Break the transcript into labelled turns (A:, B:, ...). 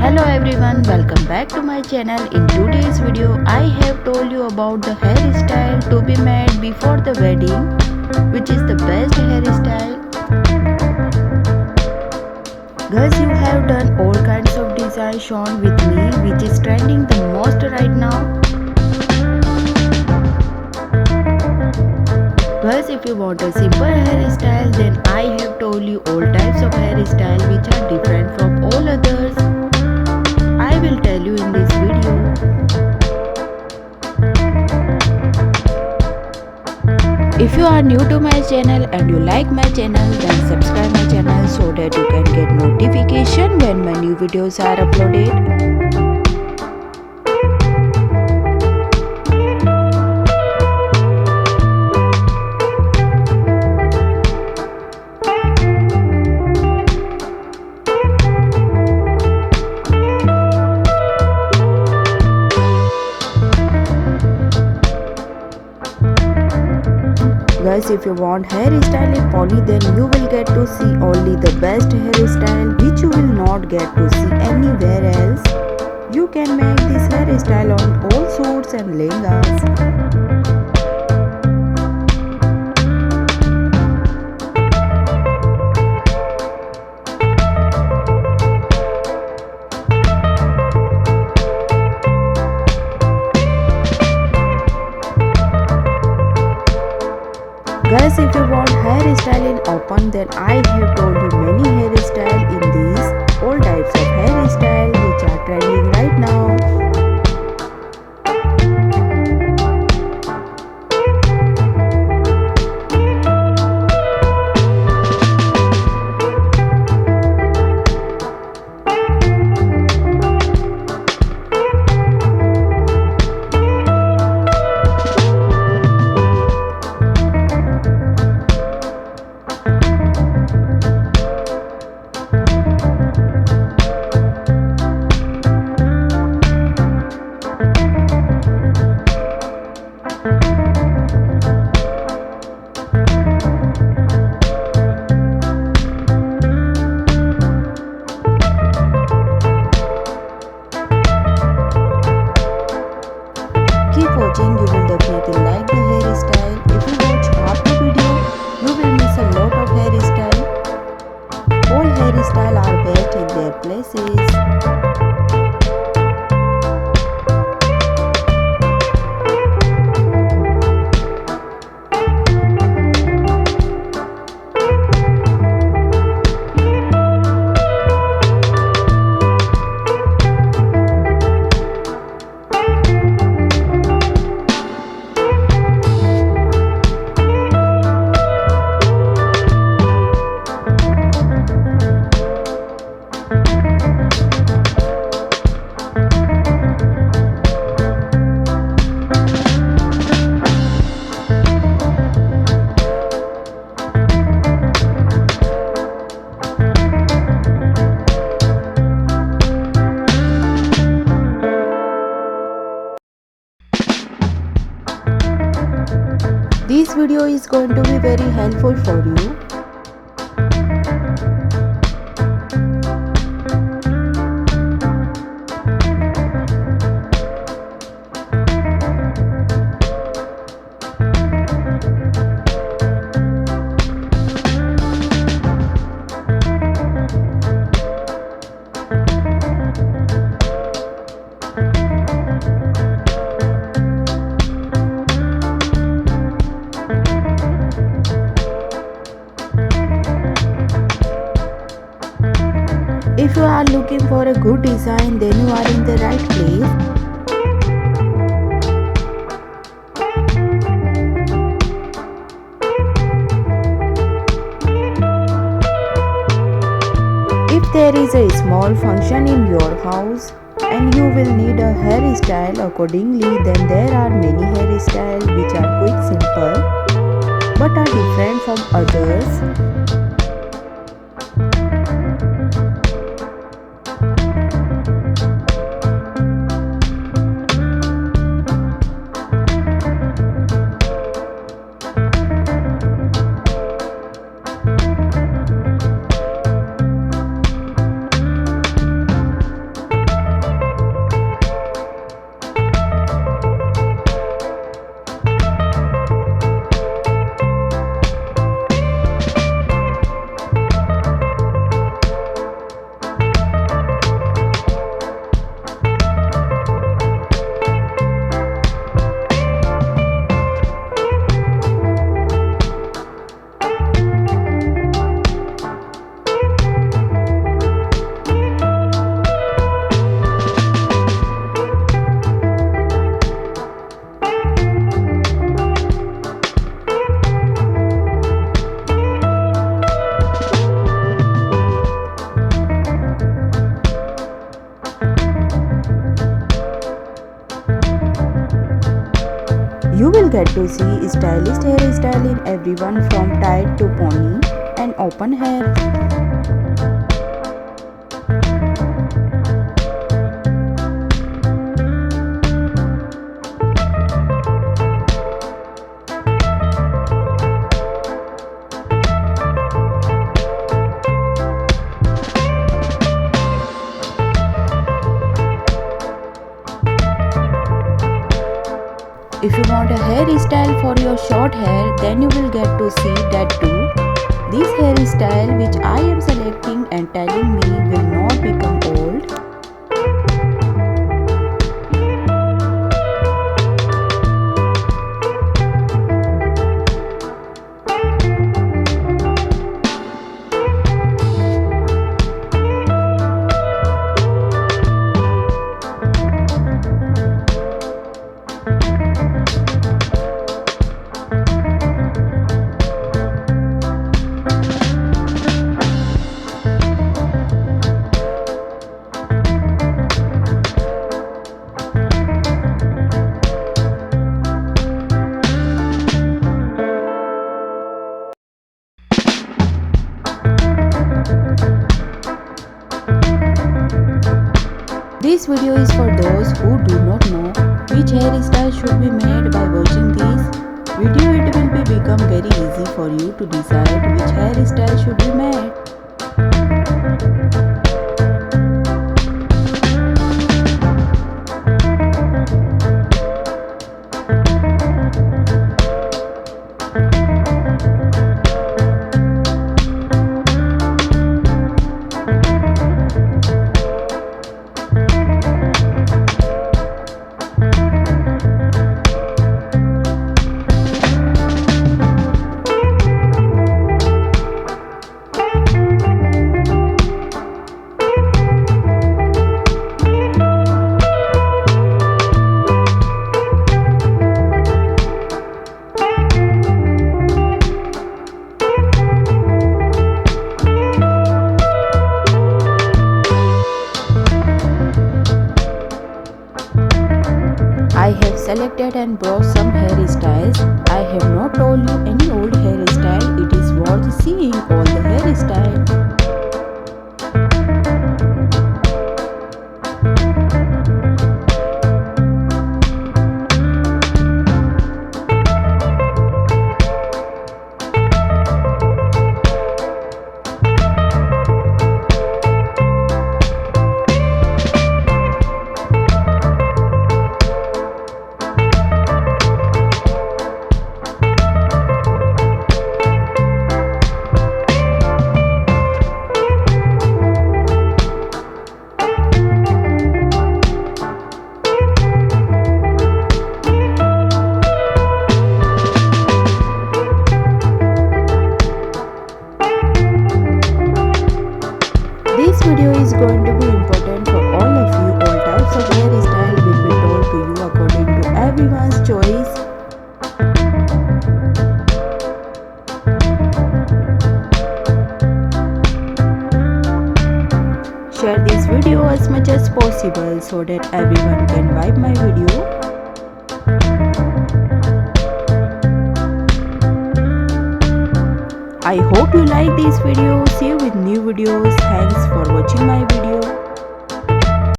A: Hello everyone, welcome back to my channel. In today's video, I have told you about the hairstyle to be made before the wedding, which is the best hairstyle. Guys, you have done all kinds of designs shown with me, which is trending the most right now. Guys, if you want a simple hairstyle, then I have told you all types of hairstyle which are different from all others. I will tell you in this video. If you are new to my channel and you like my channel, then subscribe my channel so that you can get notification when my new videos are uploaded. Guys, if you want hairstyle in poly, then you will get to see only the best hairstyle which you will not get to see anywhere else. You can make this hairstyle on all suits and lehengas. Guys, if you want hairstyle in open, then I have told you many hairstyle in these all types of hairstyle which are trending right now. Keep watching, you will definitely like the hairstyle. If you watch half the video, you will miss a lot of hairstyle. All hairstyle are best in their places. This video is going to be very helpful for you. If you are looking for a good design, then you are in the right place. If there is a small function in your house and you will need a hairstyle accordingly, then there are many hairstyles which are quick, simple but are different from others. You will get to see stylish hairstyle in everyone from tied to pony and open hair. If you want a hairstyle for your short hair, then you will get to see that too. This hairstyle which I am selecting and telling me will not become old. This video is for those who do not know which hairstyle should be made. By watching this video, it will become very easy for you to decide which hairstyle should be made. I have selected and brought some hairstyles. I have not told you any old hairstyle. It is worth seeing all the hairstyle. This video is going to be important for all of you. All types of hairstyle will be told to you according to everyone's choice. Share this video as much as possible so that everyone can vibe my video. I hope you like this video. See you with new videos. Thanks for watching my video.